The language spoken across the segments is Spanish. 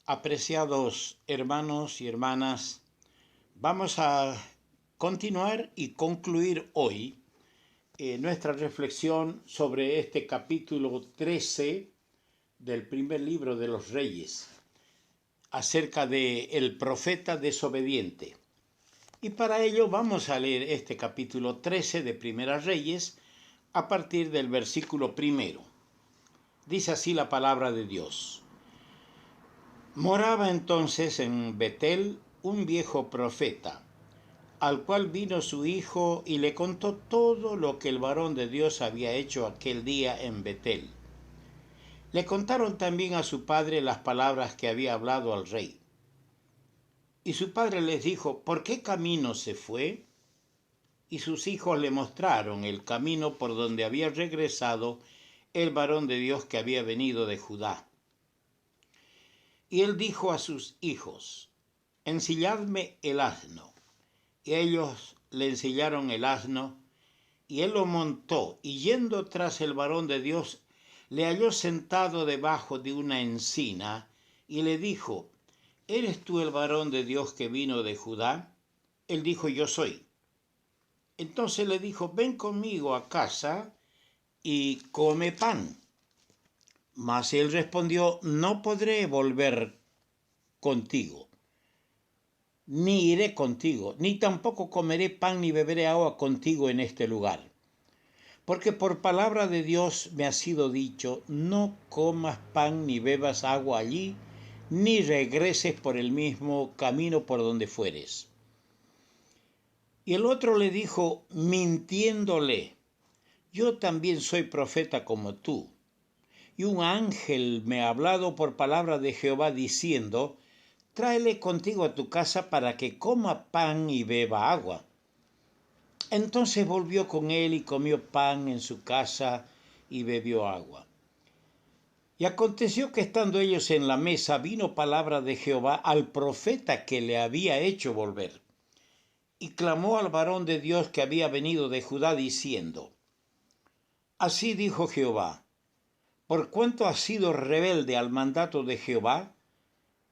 Apreciados hermanos y hermanas, vamos a continuar y concluir hoy nuestra reflexión sobre este capítulo 13 del primer libro de los Reyes, acerca de el profeta desobediente. Y para ello vamos a leer este capítulo 13 de Primera Reyes a partir del versículo 1. Dice así la palabra de Dios. Moraba entonces en Betel un viejo profeta, al cual vino su hijo y le contó todo lo que el varón de Dios había hecho aquel día en Betel. Le contaron también a su padre las palabras que había hablado al rey. Y su padre les dijo, ¿por qué camino se fue? Y sus hijos le mostraron el camino por donde había regresado el varón de Dios que había venido de Judá. Y él dijo a sus hijos, ensilladme el asno. Y ellos le ensillaron el asno, y él lo montó, y yendo tras el varón de Dios, le halló sentado debajo de una encina, y le dijo, ¿eres tú el varón de Dios que vino de Judá? Él dijo, yo soy. Entonces le dijo, ven conmigo a casa y come pan. Mas él respondió, no podré volver contigo, ni iré contigo, ni tampoco comeré pan ni beberé agua contigo en este lugar. Porque por palabra de Dios me ha sido dicho, no comas pan ni bebas agua allí, ni regreses por el mismo camino por donde fueres. Y el otro le dijo, mintiéndole, yo también soy profeta como tú. Y un ángel me ha hablado por palabra de Jehová diciendo, tráele contigo a tu casa para que coma pan y beba agua. Entonces volvió con él y comió pan en su casa y bebió agua. Y aconteció que estando ellos en la mesa vino palabra de Jehová al profeta que le había hecho volver. Y clamó al varón de Dios que había venido de Judá diciendo, así dijo Jehová, por cuanto has sido rebelde al mandato de Jehová,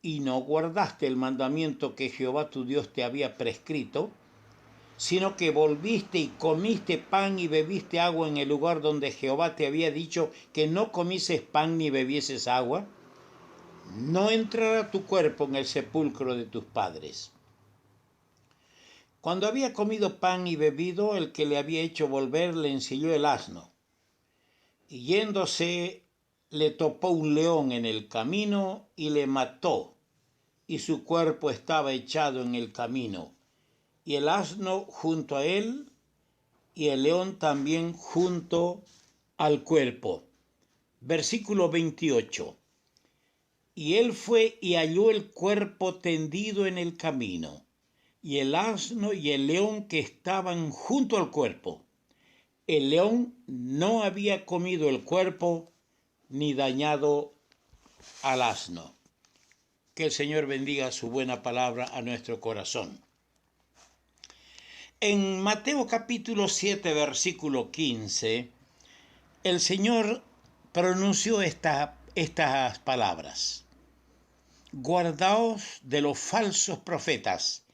y no guardaste el mandamiento que Jehová tu Dios te había prescrito, sino que volviste y comiste pan y bebiste agua en el lugar donde Jehová te había dicho que no comieses pan ni bebieses agua, no entrará tu cuerpo en el sepulcro de tus padres. Cuando había comido pan y bebido, el que le había hecho volver le ensilló el asno, y yéndose le topó un león en el camino y le mató, y su cuerpo estaba echado en el camino, y el asno junto a él, y el león también junto al cuerpo. Versículo 28. Y él fue y halló el cuerpo tendido en el camino, y el asno y el león que estaban junto al cuerpo. El león no había comido el cuerpo ni dañado al asno. Que el Señor bendiga su buena palabra a nuestro corazón. En Mateo capítulo 7, versículo 15, el Señor pronunció estas palabras. Guardaos de los falsos profetas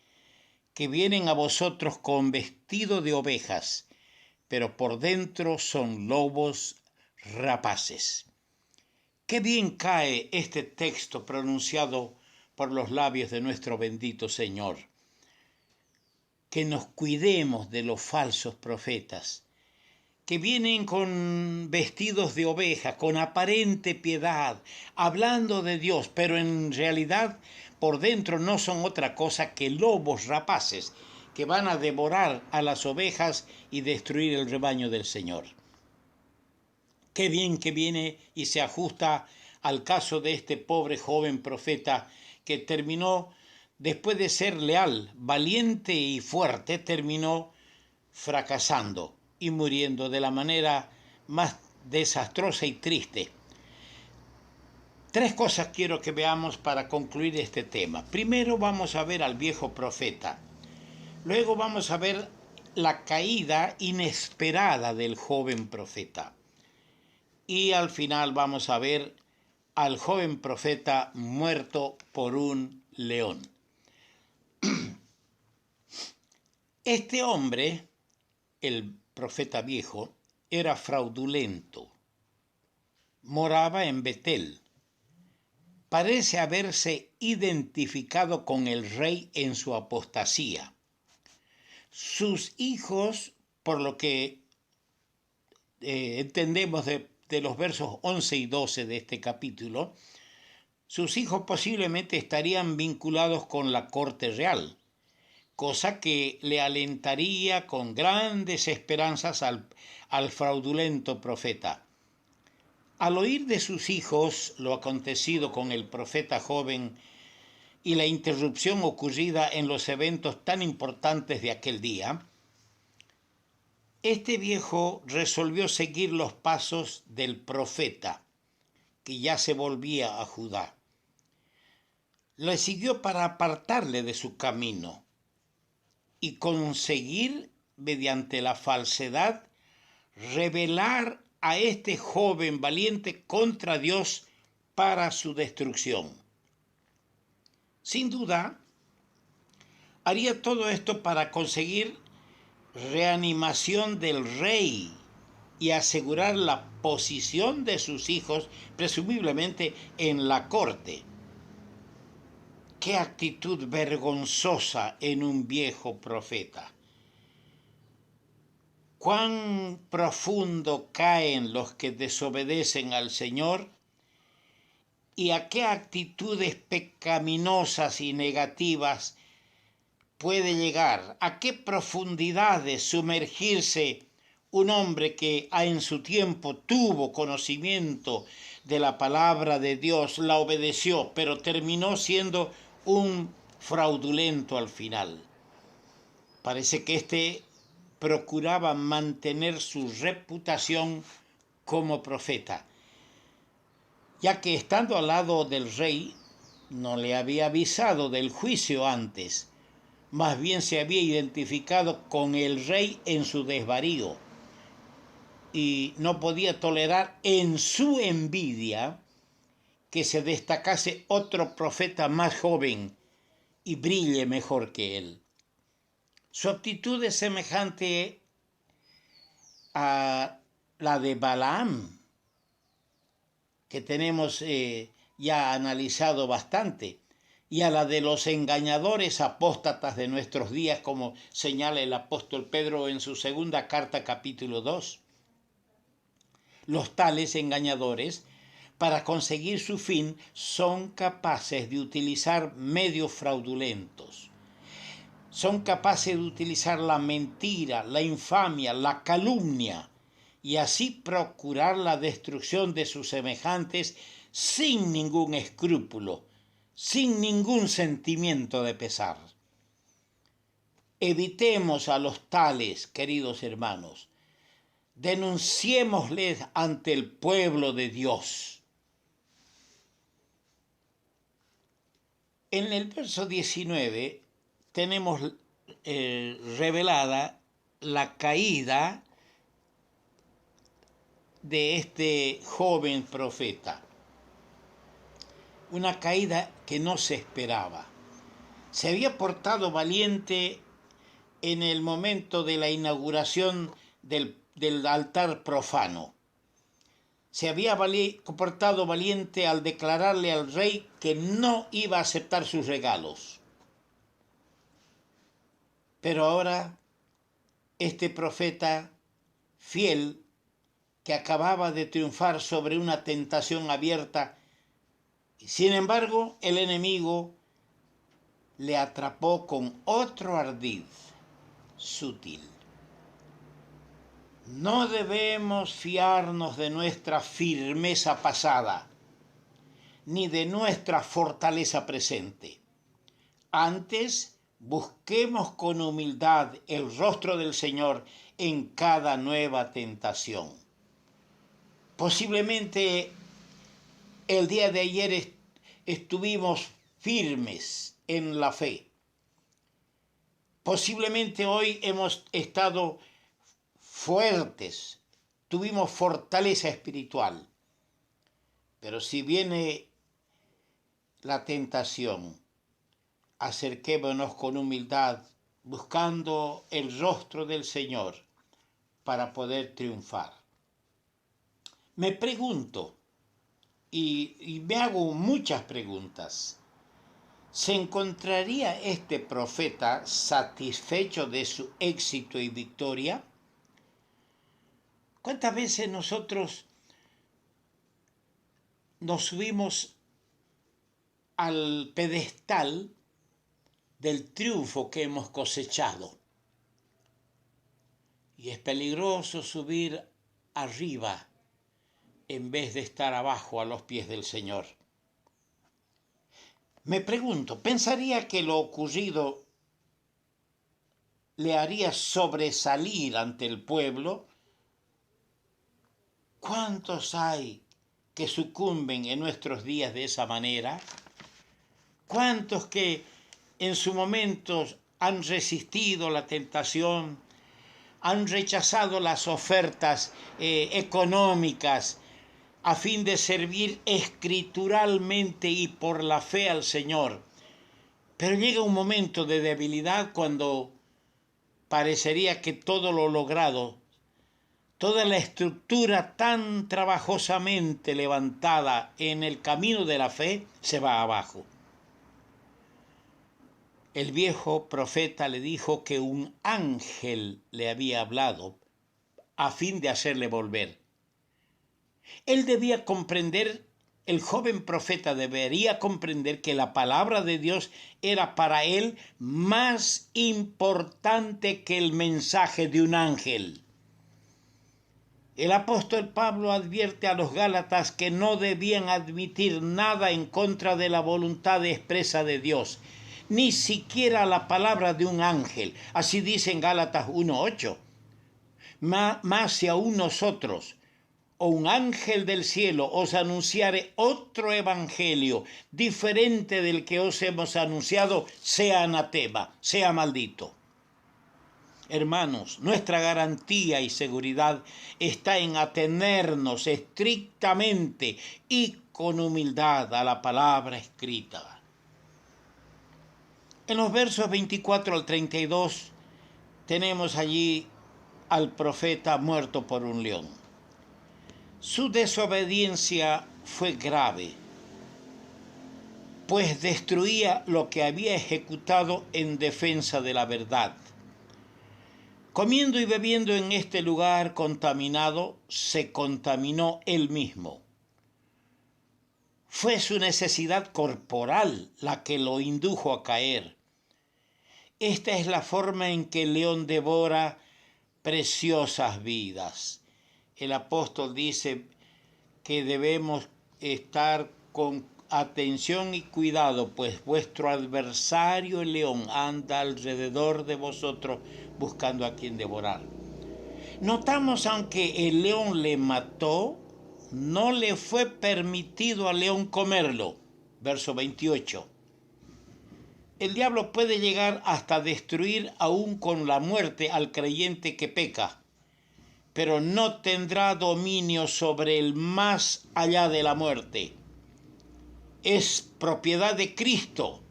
que vienen a vosotros con vestido de ovejas, pero por dentro son lobos rapaces. Qué bien cae este texto pronunciado por los labios de nuestro bendito Señor. Que nos cuidemos de los falsos profetas, que vienen con vestidos de oveja, con aparente piedad, hablando de Dios, pero en realidad por dentro no son otra cosa que lobos rapaces, que van a devorar a las ovejas y destruir el rebaño del Señor. Qué bien que viene y se ajusta al caso de este pobre joven profeta que terminó, después de ser leal, valiente y fuerte, terminó fracasando y muriendo de la manera más desastrosa y triste. Tres cosas quiero que veamos para concluir este tema. Primero vamos a ver al viejo profeta. Luego vamos a ver la caída inesperada del joven profeta. Y al final vamos a ver al joven profeta muerto por un león. Este hombre, el profeta viejo, era fraudulento. Moraba en Betel. Parece haberse identificado con el rey en su apostasía. Sus hijos, por lo que entendemos de los versos 11 y 12 de este capítulo, sus hijos posiblemente estarían vinculados con la corte real, cosa que le alentaría con grandes esperanzas al fraudulento profeta. Al oír de sus hijos lo acontecido con el profeta joven y la interrupción ocurrida en los eventos tan importantes de aquel día, este viejo resolvió seguir los pasos del profeta, que ya se volvía a Judá. Le siguió para apartarle de su camino y conseguir, mediante la falsedad, revelar a este joven valiente contra Dios para su destrucción. Sin duda, haría todo esto para conseguir reanimación del rey y asegurar la posición de sus hijos, presumiblemente en la corte. ¡Qué actitud vergonzosa en un viejo profeta! Cuán profundo caen los que desobedecen al Señor y a qué actitudes pecaminosas y negativas puede llegar, a qué profundidades sumergirse un hombre que en su tiempo tuvo conocimiento de la palabra de Dios, la obedeció, pero terminó siendo un fraudulento al final. Parece que este procuraba mantener su reputación como profeta, ya que estando al lado del rey no le había avisado del juicio antes, más bien se había identificado con el rey en su desvarío y no podía tolerar en su envidia que se destacase otro profeta más joven y brille mejor que él. Su actitud es semejante a la de Balaam, que tenemos ya analizado bastante, y a la de los engañadores apóstatas de nuestros días, como señala el apóstol Pedro en su segunda carta, capítulo 2. Los tales engañadores, para conseguir su fin, son capaces de utilizar medios fraudulentos. Son capaces de utilizar la mentira, la infamia, la calumnia, y así procurar la destrucción de sus semejantes sin ningún escrúpulo, sin ningún sentimiento de pesar. Evitemos a los tales, queridos hermanos. Denunciémosles ante el pueblo de Dios. En el verso 19 tenemos revelada la caída de este joven profeta. Una caída que no se esperaba. Se había portado valiente en el momento de la inauguración del altar profano. Se había portado valiente al declararle al rey que no iba a aceptar sus regalos. Pero ahora este profeta fiel, que acababa de triunfar sobre una tentación abierta, sin embargo el enemigo le atrapó con otro ardid sutil. No debemos fiarnos de nuestra firmeza pasada, ni de nuestra fortaleza presente. Antes, busquemos con humildad el rostro del Señor en cada nueva tentación. Posiblemente el día de ayer estuvimos firmes en la fe. Posiblemente hoy hemos estado fuertes, tuvimos fortaleza espiritual. Pero si viene la tentación, acerquémonos con humildad, buscando el rostro del Señor para poder triunfar. Me pregunto, y me hago muchas preguntas, ¿se encontraría este profeta satisfecho de su éxito y victoria? ¿Cuántas veces nosotros nos subimos al pedestal del triunfo que hemos cosechado? Y es peligroso subir arriba en vez de estar abajo a los pies del Señor. Me pregunto, ¿pensaría que lo ocurrido le haría sobresalir ante el pueblo? ¿Cuántos hay que sucumben en nuestros días de esa manera? ¿Cuántos que en su momento han resistido la tentación, han rechazado las ofertas económicas a fin de servir escrituralmente y por la fe al Señor? Pero llega un momento de debilidad cuando parecería que todo lo logrado, toda la estructura tan trabajosamente levantada en el camino de la fe, se va abajo. El viejo profeta le dijo que un ángel le había hablado a fin de hacerle volver. Él debía comprender, el joven profeta debería comprender que la palabra de Dios era para él más importante que el mensaje de un ángel. El apóstol Pablo advierte a los Gálatas que no debían admitir nada en contra de la voluntad expresa de Dios, ni siquiera la palabra de un ángel. Así dice en Gálatas 1:8. Más si aún nosotros, o un ángel del cielo, os anunciare otro evangelio diferente del que os hemos anunciado, sea anatema, sea maldito. Hermanos, nuestra garantía y seguridad está en atenernos estrictamente y con humildad a la palabra escrita. En los versos 24 al 32 tenemos allí al profeta muerto por un león. Su desobediencia fue grave, pues destruía lo que había ejecutado en defensa de la verdad. Comiendo y bebiendo en este lugar contaminado, se contaminó él mismo. Fue su necesidad corporal la que lo indujo a caer. Esta es la forma en que el león devora preciosas vidas. El apóstol dice que debemos estar con atención y cuidado, pues vuestro adversario el león anda alrededor de vosotros buscando a quien devorar. Notamos, aunque el león le mató, no le fue permitido al león comerlo. Verso 28. El diablo puede llegar hasta destruir aún con la muerte al creyente que peca, pero no tendrá dominio sobre el más allá de la muerte. Es propiedad de Cristo,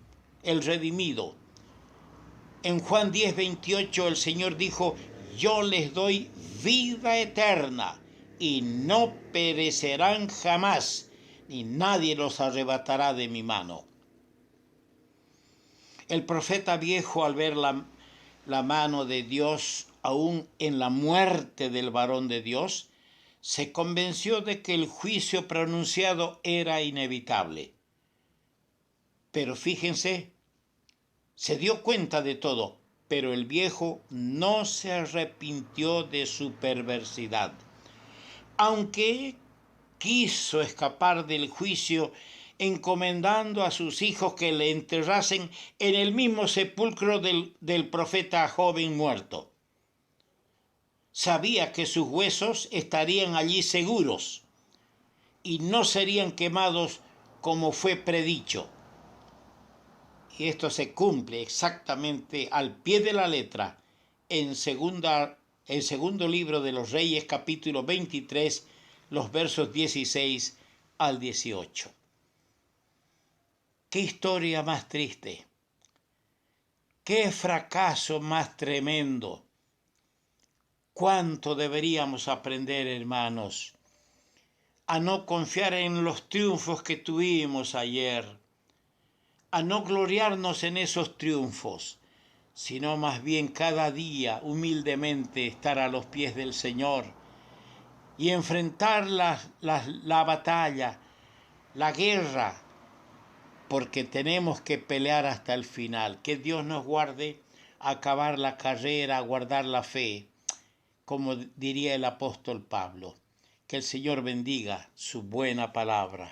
el redimido. En Juan 10:28 el Señor dijo: yo les doy vida eterna y no perecerán jamás, ni nadie los arrebatará de mi mano. El profeta viejo, al ver la mano de Dios aún en la muerte del varón de Dios, se convenció de que el juicio pronunciado era inevitable. Pero fíjense, se dio cuenta de todo, pero el viejo no se arrepintió de su perversidad. Aunque quiso escapar del juicio, encomendando a sus hijos que le enterrasen en el mismo sepulcro del profeta joven muerto. Sabía que sus huesos estarían allí seguros y no serían quemados como fue predicho. Y esto se cumple exactamente al pie de la letra en el segundo libro de los Reyes, capítulo 23, los versos 16 al 18. Qué historia más triste, qué fracaso más tremendo. Cuánto deberíamos aprender, hermanos, a no confiar en los triunfos que tuvimos ayer, a no gloriarnos en esos triunfos, sino más bien cada día humildemente estar a los pies del Señor y enfrentar la batalla, la guerra, porque tenemos que pelear hasta el final. Que Dios nos guarde a acabar la carrera, a guardar la fe, como diría el apóstol Pablo. Que el Señor bendiga su buena palabra.